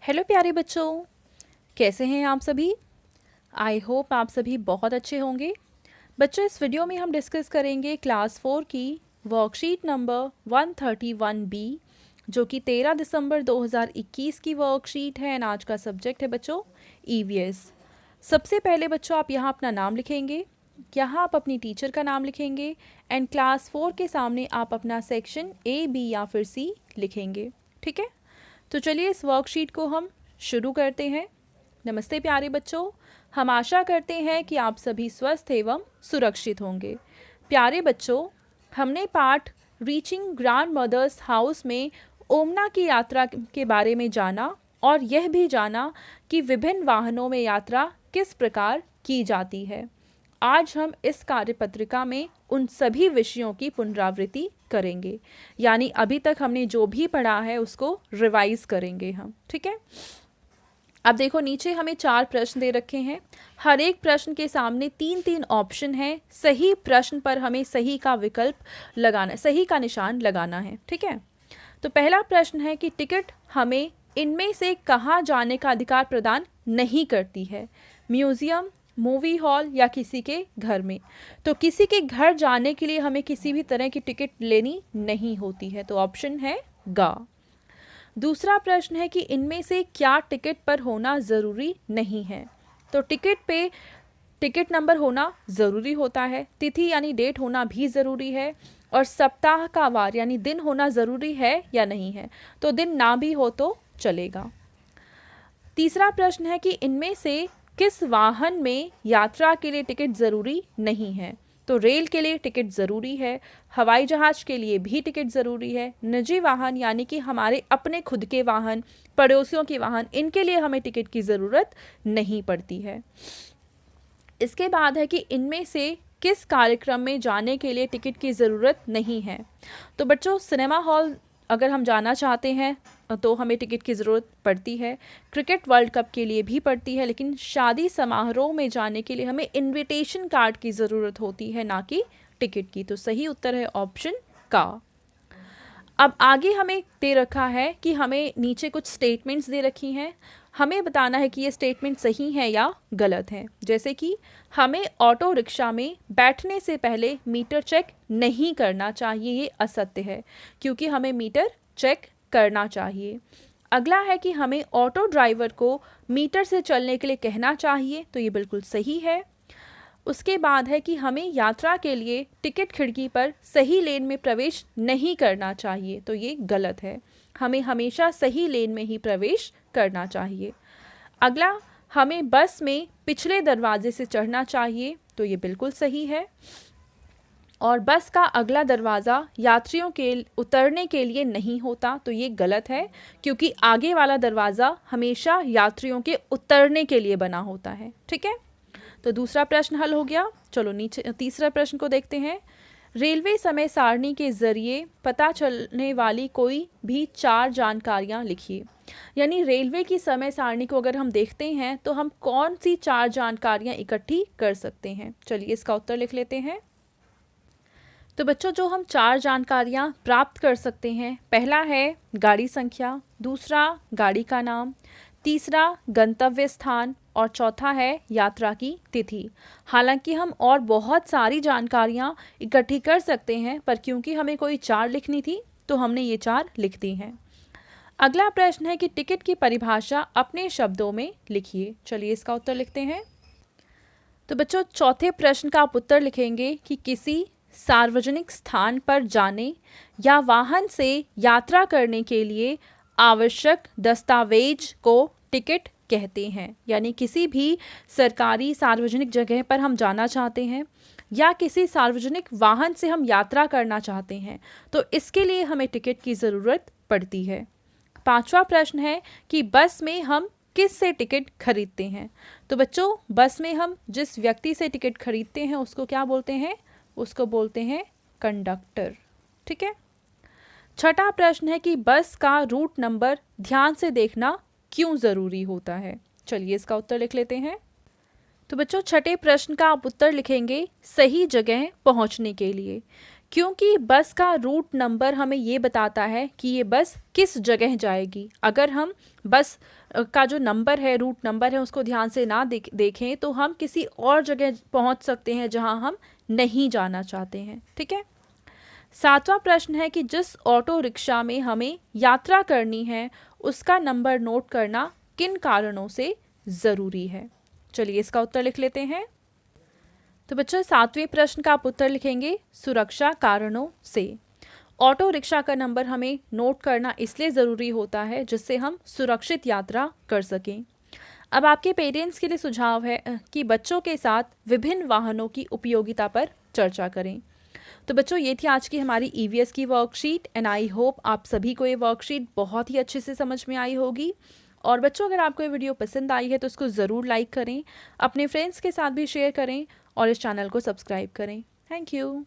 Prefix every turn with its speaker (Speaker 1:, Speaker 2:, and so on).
Speaker 1: Hello प्यारे बच्चों, कैसे हैं आप सभी। आई होप आप सभी बहुत अच्छे होंगे। बच्चों, इस वीडियो में हम डिस्कस करेंगे क्लास 4 की वर्कशीट नंबर 131B, जो कि 13 दिसंबर 2021 की वर्कशीट है। आज का सब्जेक्ट है बच्चों ईवीएस। सबसे पहले बच्चों आप यहाँ अपना नाम लिखेंगे, यहाँ आप अपनी टीचर का नाम लिखेंगे एंड क्लास 4 के सामने आप अपना सेक्शन A, B या फिर C लिखेंगे। ठीक है, तो चलिए इस वर्कशीट को हम शुरू करते हैं। नमस्ते प्यारे बच्चों, हम आशा करते हैं कि आप सभी स्वस्थ एवं सुरक्षित होंगे। प्यारे बच्चों, हमने पाठ रीचिंग ग्रैंड मदर्स हाउस में ओमना की यात्रा के बारे में जाना और यह भी जाना कि विभिन्न वाहनों में यात्रा किस प्रकार की जाती है। आज हम इस कार्यपत्रिका में उन सभी विषयों की पुनरावृत्ति करेंगे, यानी अभी तक हमने जो भी पढ़ा है उसको रिवाइज करेंगे हम। ठीक है, अब देखो नीचे हमें 4 प्रश्न दे रखे हैं। हर एक प्रश्न के सामने 3-3 ऑप्शन है। सही प्रश्न पर हमें सही का विकल्प लगाना, सही का निशान लगाना है। ठीक है, तो पहला प्रश्न है कि टिकट हमें इनमें से कहाँ जाने का अधिकार प्रदान नहीं करती है। म्यूजियम, मूवी हॉल या किसी के घर में। तो किसी के घर जाने के लिए हमें किसी भी तरह की टिकट लेनी नहीं होती है, तो ऑप्शन है गा। दूसरा प्रश्न है कि इनमें से क्या टिकट पर होना ज़रूरी नहीं है। तो टिकट पे टिकट नंबर होना ज़रूरी होता है, तिथि यानी डेट होना भी ज़रूरी है, और सप्ताह का वार यानी दिन होना ज़रूरी है या नहीं है। तो दिन ना भी हो तो चलेगा। तीसरा प्रश्न है कि इनमें से किस वाहन में यात्रा के लिए टिकट ज़रूरी नहीं है। तो रेल के लिए टिकट ज़रूरी है, हवाई जहाज़ के लिए भी टिकट ज़रूरी है, निजी वाहन यानी कि हमारे अपने खुद के वाहन, पड़ोसियों के वाहन, इनके लिए हमें टिकट की ज़रूरत नहीं पड़ती है। इसके बाद है कि इनमें से किस कार्यक्रम में जाने के लिए टिकट की ज़रूरत नहीं है। तो बच्चों, सिनेमा हॉल अगर हम जाना चाहते हैं तो हमें टिकट की ज़रूरत पड़ती है। क्रिकेट वर्ल्ड कप के लिए भी पड़ती है, लेकिन शादी समारोह में जाने के लिए हमें इनविटेशन कार्ड की ज़रूरत होती है, ना कि टिकट की। तो सही उत्तर है ऑप्शन का। अब आगे हमें दे रखा है कि हमें नीचे कुछ स्टेटमेंट्स दे रखी हैं, हमें बताना है कि ये स्टेटमेंट सही है या गलत है। जैसे कि हमें ऑटो रिक्शा में बैठने से पहले मीटर चेक नहीं करना चाहिए, ये असत्य है, क्योंकि हमें मीटर चेक करना चाहिए। अगला है कि हमें ऑटो ड्राइवर को मीटर से चलने के लिए कहना चाहिए, तो ये बिल्कुल सही है। उसके बाद है कि हमें यात्रा के लिए टिकट खिड़की पर सही लेन में प्रवेश नहीं करना चाहिए, तो ये गलत है। हमें हमेशा सही लेन में ही प्रवेश करना चाहिए। अगला, हमें बस में पिछले दरवाजे से चढ़ना चाहिए, तो ये बिल्कुल सही है। और बस का अगला दरवाज़ा यात्रियों के उतरने के लिए नहीं होता, तो ये गलत है, क्योंकि आगे वाला दरवाज़ा हमेशा यात्रियों के उतरने के लिए बना होता है। ठीक है, तो दूसरा प्रश्न हल हो गया। चलो नीचे तीसरा प्रश्न को देखते हैं। रेलवे समय सारणी के जरिए पता चलने वाली कोई भी 4 जानकारियाँ लिखिए। यानी रेलवे की समय सारणी को अगर हम देखते हैं तो हम कौन सी 4 जानकारियाँ इकट्ठी कर सकते हैं। चलिए इसका उत्तर लिख लेते हैं। तो बच्चों, जो हम 4 जानकारियाँ प्राप्त कर सकते हैं, पहला है गाड़ी संख्या, दूसरा गाड़ी का नाम, तीसरा गंतव्य स्थान, और चौथा है यात्रा की तिथि। हालांकि हम और बहुत सारी जानकारियाँ इकट्ठी कर सकते हैं, पर क्योंकि हमें कोई 4 लिखनी थी तो हमने ये 4 लिख दी हैं। अगला प्रश्न है कि टिकट की परिभाषा अपने शब्दों में लिखिए। चलिए इसका उत्तर लिखते हैं। तो बच्चों, चौथे प्रश्न का आप उत्तर लिखेंगे कि किसी सार्वजनिक स्थान पर जाने या वाहन से यात्रा करने के लिए आवश्यक दस्तावेज को टिकट कहते हैं। यानी किसी भी सरकारी सार्वजनिक जगह पर हम जाना चाहते हैं या किसी सार्वजनिक वाहन से हम यात्रा करना चाहते हैं, तो इसके लिए हमें टिकट की ज़रूरत पड़ती है। पांचवा प्रश्न है कि बस में हम किस से टिकट खरीदते हैं। तो बच्चों, बस में हम जिस व्यक्ति से टिकट खरीदते हैं उसको क्या बोलते हैं? उसको बोलते हैं कंडक्टर। ठीक है। छठा प्रश्न है कि बस का रूट नंबर ध्यान से देखना क्यों ज़रूरी होता है। चलिए इसका उत्तर लिख लेते हैं। तो बच्चों, छठे प्रश्न का आप उत्तर लिखेंगे सही जगह पहुंचने के लिए। क्योंकि बस का रूट नंबर हमें ये बताता है कि ये बस किस जगह जाएगी। अगर हम बस का जो नंबर है, रूट नंबर है, उसको ध्यान से ना देखें तो हम किसी और जगह पहुंच सकते हैं जहां हम नहीं जाना चाहते हैं। ठीक है। 7वां प्रश्न है कि जिस ऑटो रिक्शा में हमें यात्रा करनी है उसका नंबर नोट करना किन कारणों से ज़रूरी है। चलिए इसका उत्तर लिख लेते हैं। तो बच्चों 7वें प्रश्न का आप उत्तर लिखेंगे सुरक्षा कारणों से। ऑटो रिक्शा का नंबर हमें नोट करना इसलिए ज़रूरी होता है जिससे हम सुरक्षित यात्रा कर सकें। अब आपके पेरेंट्स के लिए सुझाव है कि बच्चों के साथ विभिन्न वाहनों की उपयोगिता पर चर्चा करें। तो बच्चों ये थी आज की हमारी ईवीएस की वर्कशीट एंड आई होप आप सभी को ये वर्कशीट बहुत ही अच्छे से समझ में आई होगी। और बच्चों अगर आपको ये वीडियो पसंद आई है तो इसको ज़रूर लाइक करें, अपने फ्रेंड्स के साथ भी शेयर करें और इस चैनल को सब्सक्राइब करें। Thank you.